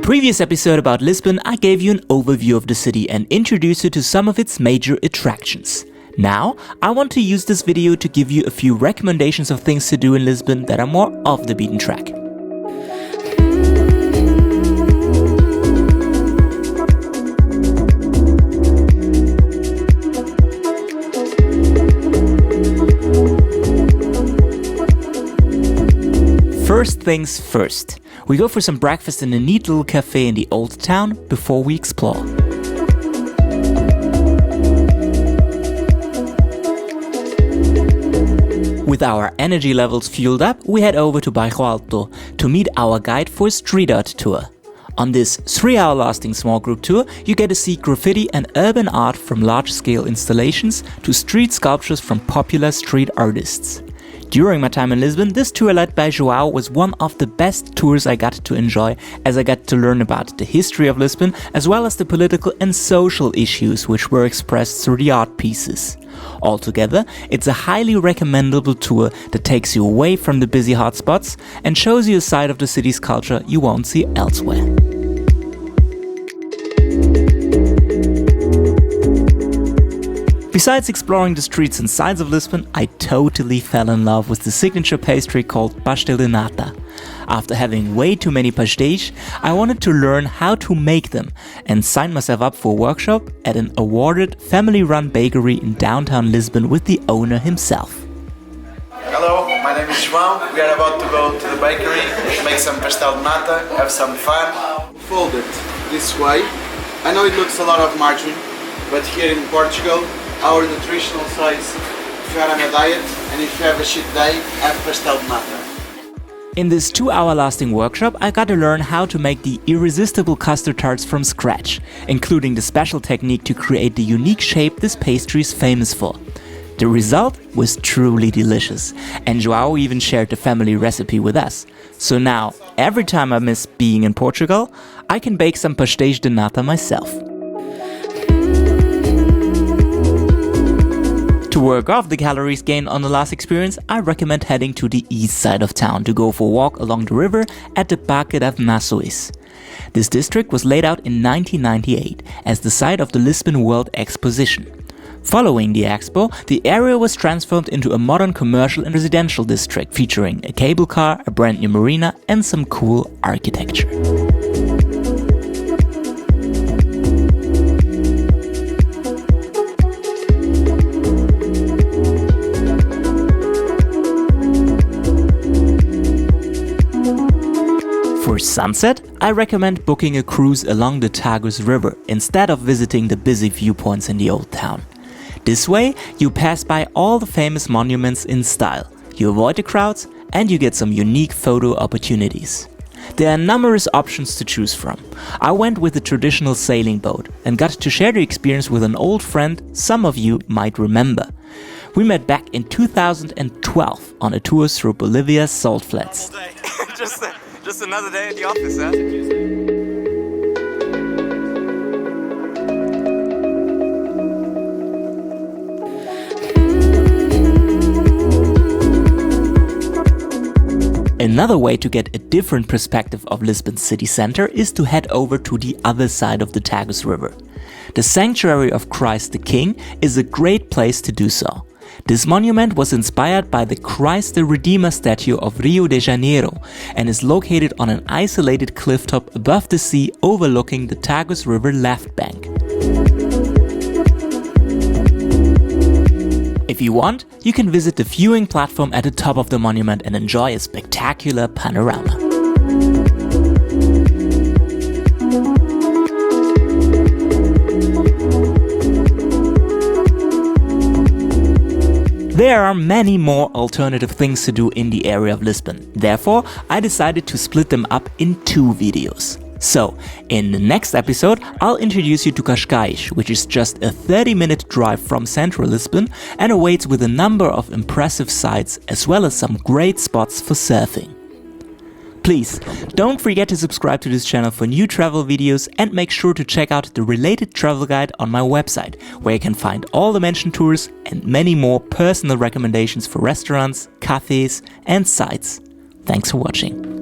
previous episode about Lisbon, I gave you an overview of the city and introduced you to some of its major attractions. Now, I want to use this video to give you a few recommendations of things to do in Lisbon that are more off the beaten track. First things first, we go for some breakfast in a neat little cafe in the old town before we explore. With our energy levels fueled up, we head over to Bairro Alto to meet our guide for a street art tour. On this 3-hour lasting small group tour, you get to see graffiti and urban art from large-scale installations to street sculptures from popular street artists. During my time in Lisbon, this tour led by João was one of the best tours I got to enjoy, as I got to learn about the history of Lisbon as well as the political and social issues which were expressed through the art pieces. Altogether, it's a highly recommendable tour that takes you away from the busy hotspots and shows you a side of the city's culture you won't see elsewhere. Besides exploring the streets and sides of Lisbon, I totally fell in love with the signature pastry called pastel de nata. After having way too many pastéis, I wanted to learn how to make them and signed myself up for a workshop at an awarded family-run bakery in downtown Lisbon with the owner himself. Hello, my name is João. We are about to go to the bakery, make some pastel de nata, have some fun. Fold it this way. I know it looks a lot of margarine, but here in Portugal, our nutritional size, if you are on a diet and if you have a shit day, have pastel de nata. In this 2-hour lasting workshop, I got to learn how to make the irresistible custard tarts from scratch, including the special technique to create the unique shape this pastry is famous for. The result was truly delicious, and João even shared the family recipe with us. So now, every time I miss being in Portugal, I can bake some pastéis de nata myself. To work off the calories gained on the last experience, I recommend heading to the east side of town to go for a walk along the river at the Parque das Nações. This district was laid out in 1998 as the site of the Lisbon World Exposition. Following the expo, the area was transformed into a modern commercial and residential district featuring a cable car, a brand new marina and some cool architecture. For sunset, I recommend booking a cruise along the Tagus River instead of visiting the busy viewpoints in the old town. This way, you pass by all the famous monuments in style, you avoid the crowds, and you get some unique photo opportunities. There are numerous options to choose from. I went with the traditional sailing boat and got to share the experience with an old friend some of you might remember. We met back in 2012 on a tour through Bolivia's salt flats. Just another day at the office, huh? Another way to get a different perspective of Lisbon's city center is to head over to the other side of the Tagus River. The Sanctuary of Christ the King is a great place to do so. This monument was inspired by the Christ the Redeemer statue of Rio de Janeiro and is located on an isolated clifftop above the sea overlooking the Tagus River left bank. If you want, you can visit the viewing platform at the top of the monument and enjoy a spectacular panorama. There are many more alternative things to do in the area of Lisbon. Therefore, I decided to split them up in 2 videos. So, in the next episode, I'll introduce you to Cascais, which is just a 30-minute drive from central Lisbon and awaits with a number of impressive sights as well as some great spots for surfing. Please, don't forget to subscribe to this channel for new travel videos and make sure to check out the related travel guide on my website, where you can find all the mentioned tours and many more personal recommendations for restaurants, cafes and sites. Thanks for watching.